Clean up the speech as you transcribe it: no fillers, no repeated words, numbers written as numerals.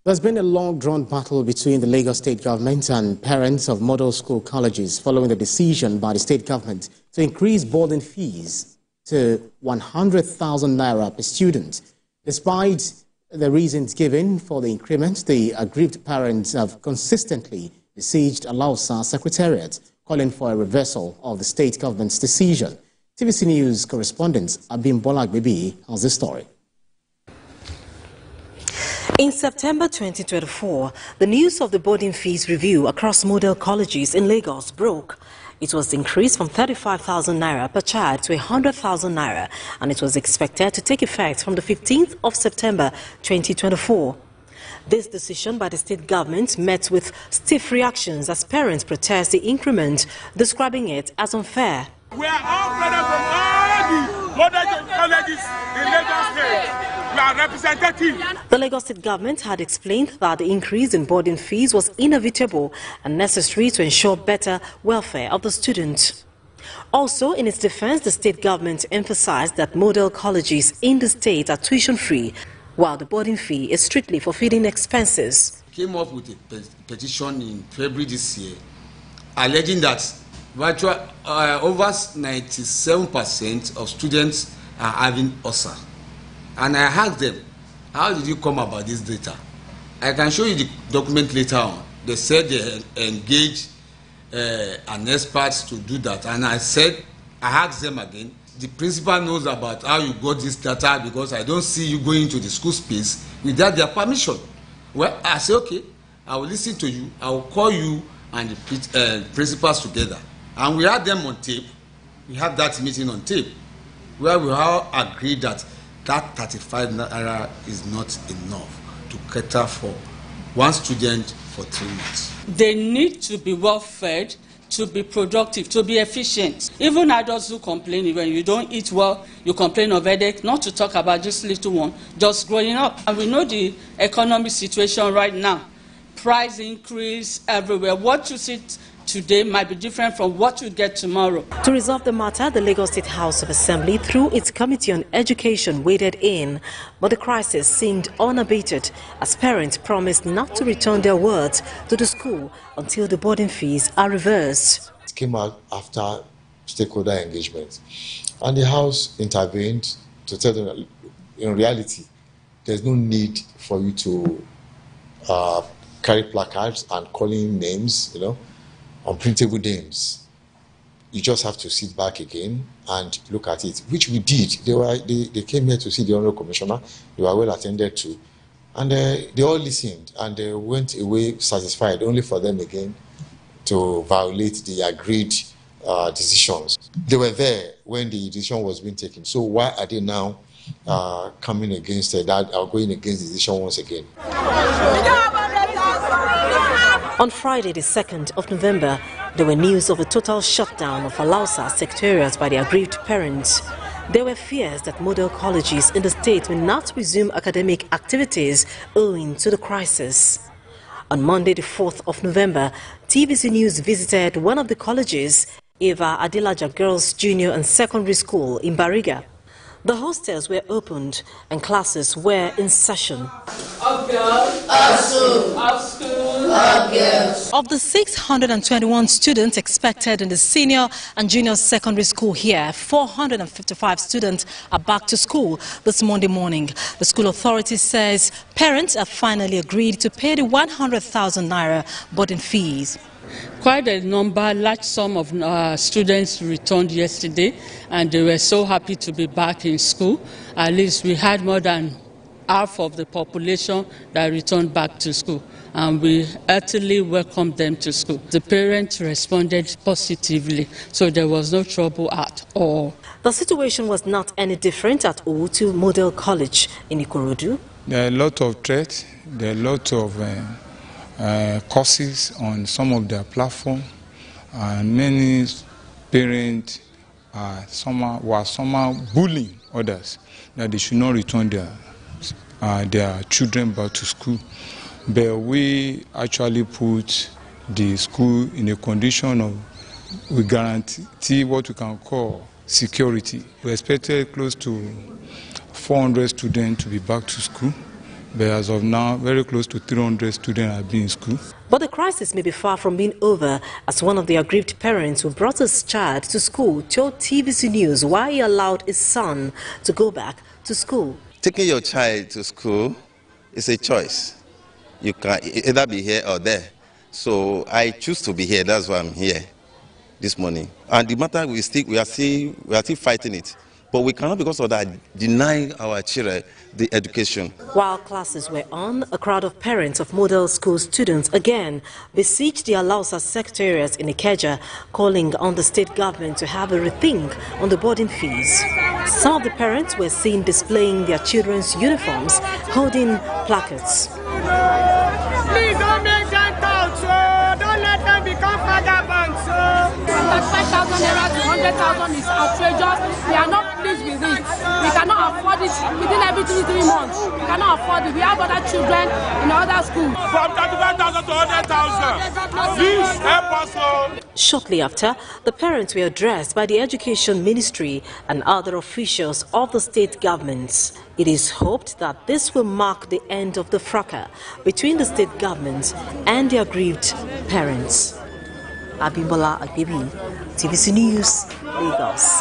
There's been a long-drawn battle between the Lagos State government and parents of model school colleges following the decision by the state government to increase boarding fees to 100,000 naira per student. Despite the reasons given for the increment, the aggrieved parents have consistently besieged Alausa Secretariat, calling for a reversal of the state government's decision. TVC News correspondent Abimbola Agbebi has this story. In September 2024, the news of the boarding fees review across model colleges in Lagos broke. It was increased from 35,000 naira per child to 100,000 naira, and it was expected to take effect from the 15th of September 2024. This decision by the state government met with stiff reactions as parents protest the increment, describing it as unfair. We are all brothers from all the model colleges in Lagos State. We are representative. The Lagos State government had explained that the increase in boarding fees was inevitable and necessary to ensure better welfare of the student. Also, in its defense, the state government emphasized that model colleges in the state are tuition-free, while the boarding fee is strictly for feeding expenses. Came up with a petition in February this year, alleging that virtually over 97% of students are having USA. And I asked them, how did you come about this data? I can show you the document later on. They said they engaged an expert to do that. And I asked them again, the principal knows about how you got this data because I don't see you going into the school space without their permission. Well, I said, okay, I will listen to you. I will call you and the principals together. And we had them on tape. We had that meeting on tape where we all agreed that 35 naira is not enough to cater for one student for 3 months. They need to be well fed, to be productive, to be efficient. Even adults who complain when you don't eat well, you complain of headache, not to talk about this little one just growing up. And we know the economic situation right now. Price increase everywhere. What you see today might be different from what you get tomorrow. To resolve the matter, the Lagos State House of Assembly, through its Committee on Education, waded in, but the crisis seemed unabated as parents promised not to return their words to the school until the boarding fees are reversed. It came out after stakeholder engagement, and the House intervened to tell them that, in reality, there's no need for you to carry placards and calling names, unprintable names. You just have to sit back again and look at it, which we did. They came here to see the Honorable Commissioner. They were well attended to. And they all listened and they went away satisfied, only for them again to violate the agreed decisions. They were there when the decision was being taken. So why are they now coming against that, or going against the decision once again? On Friday, the 2nd of November, there were news of a total shutdown of Alausa Secretariat by the aggrieved parents. There were fears that model colleges in the state will not resume academic activities owing to the crisis. On Monday, the 4th of November, TVC News visited one of the colleges, Eva Adilaja Girls Junior and Secondary School in Bariga. The hostels were opened and classes were in session. Of girls, of school, of school, of girls. Of the 621 students expected in the senior and junior secondary school here, 455 students are back to school this Monday morning. The school authority says parents have finally agreed to pay the 100,000 naira boarding fees. Quite a number, large sum of students returned yesterday, and they were so happy to be back in school. At least we had more than half of the population that returned back to school, and we heartily welcomed them to school. The parents responded positively, so there was no trouble at all. The situation was not any different at all to Model College in Ikorodu. There are a lot of threats, there are a lot of courses on some of their platform, and many parents were somehow bullying others that they should not return their children back to school. But we actually put the school in a condition of, we guarantee what we can call security. We expected close to 400 students to be back to school. But as of now, very close to 300 students have been in school. But the crisis may be far from being over, as one of the aggrieved parents who brought his child to school told TVC News why he allowed his son to go back to school. Taking your child to school is a choice. You can either be here or there. So I choose to be here. That's why I'm here this morning. And the matter we are still fighting it. But we cannot, because of that, deny our children the education. While classes were on, a crowd of parents of model school students again besieged the Alausa secretariat in Ikeja, calling on the state government to have a rethink on the boarding fees. Some of the parents were seen displaying their children's uniforms, holding placards. Please don't make them talk, so don't let them become vagabonds. That 5,000 naira to 100,000 is outrageous. We are not pleased with it. We cannot afford it within every 3 months. We cannot afford it. We have other children in other schools. From 35,000 to 100,000. Please help us. Shortly after, the parents were addressed by the Education Ministry and other officials of the state governments. It is hoped that this will mark the end of the fracas between the state government and the aggrieved parents. Abimbola Agbebi, TVC News, Lagos.